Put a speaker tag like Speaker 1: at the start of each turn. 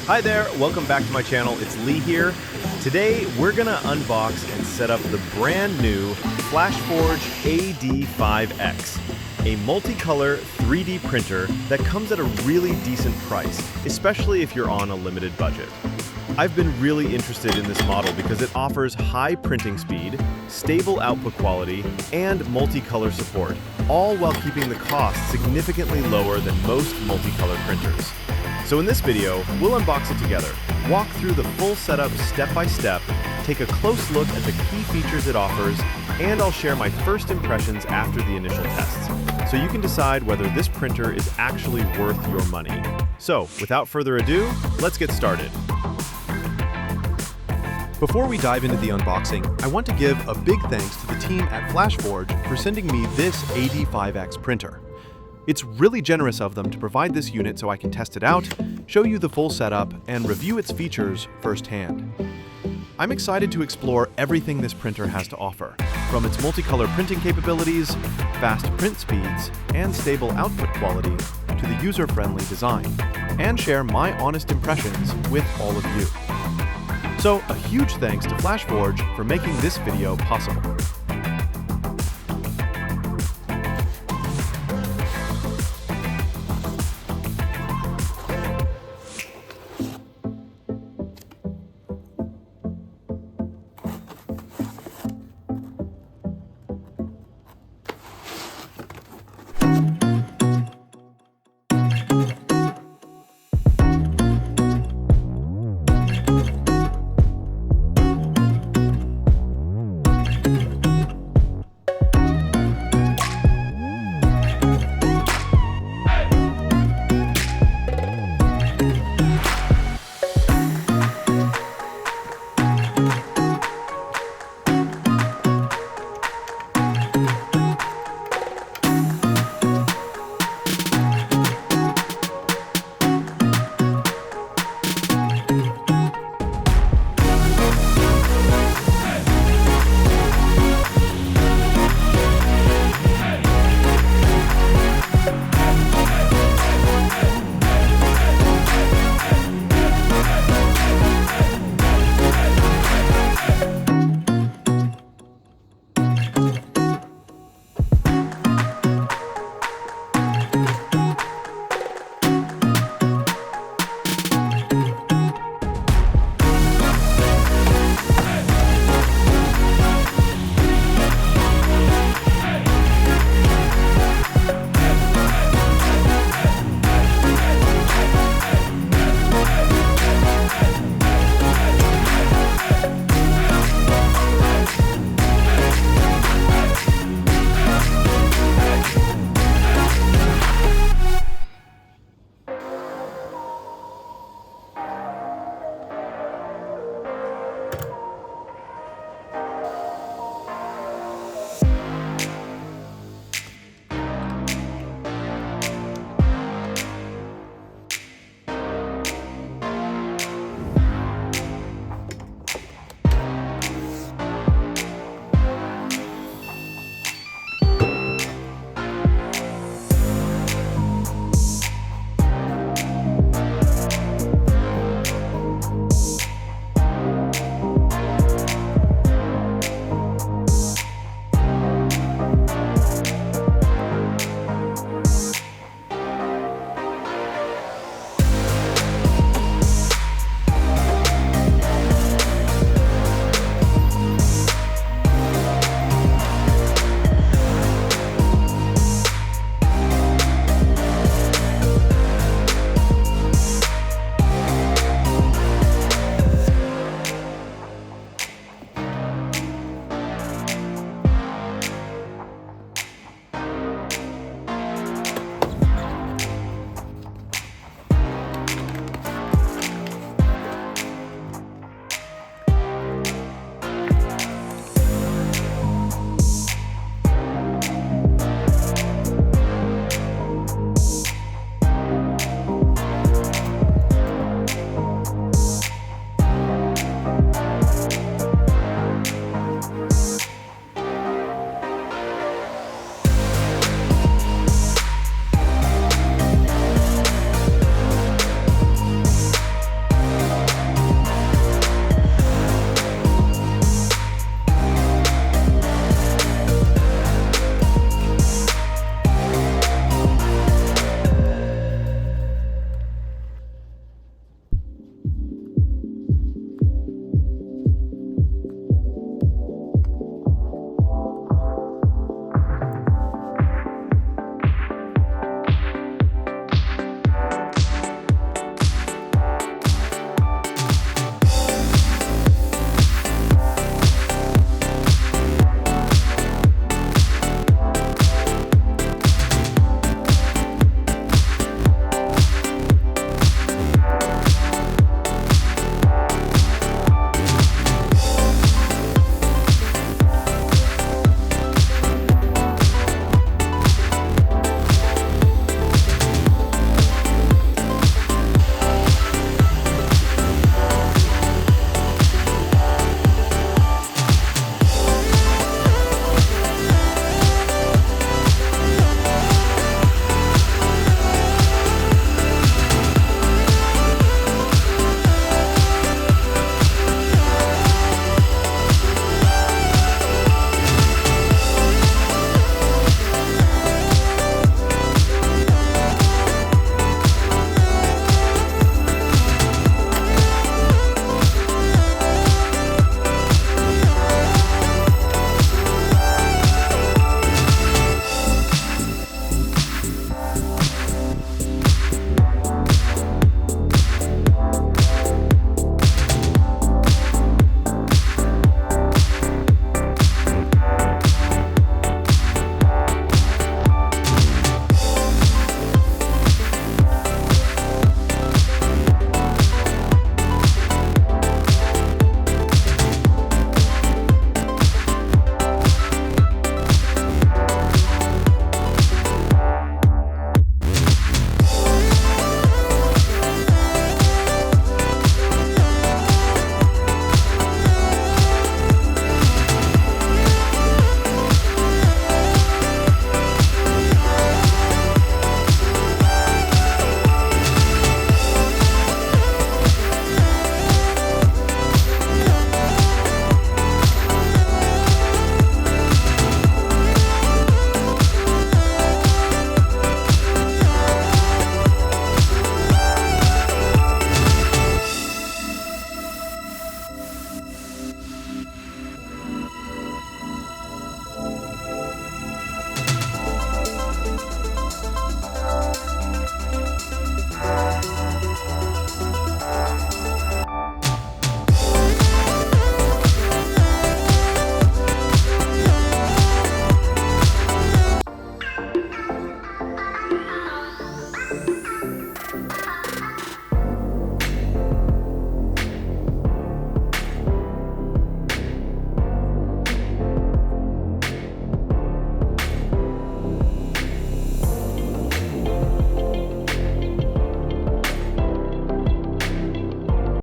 Speaker 1: Hi there, welcome back to my channel. It's Lee here. Today we're gonna unbox and set up the brand new FlashForge AD5X, a multicolor 3D printer that comes at a really decent price, especially if you're on a limited budget. I've been really interested in this model because it offers high printing speed, stable output quality, and multicolor support, all while keeping the cost significantly lower than most multicolor printers. So in this video, we'll unbox it together, walk through the full setup step by step, take a close look at the key features it offers, and I'll share my first impressions after the initial tests, so you can decide whether this printer is actually worth your money. So without further ado, let's get started.
Speaker 2: Before we dive into the unboxing, I want to give a big thanks to the team at FlashForge for sending me this AD5X printer. It's really generous of them to provide this unit so I can test it out, show you the full setup, and review its features firsthand. I'm excited to explore everything this printer has to offer, from its multicolor printing capabilities, fast print speeds, and stable output quality, to the user-friendly design, and share my honest impressions with all of you. So, a huge thanks to FlashForge for making this video possible.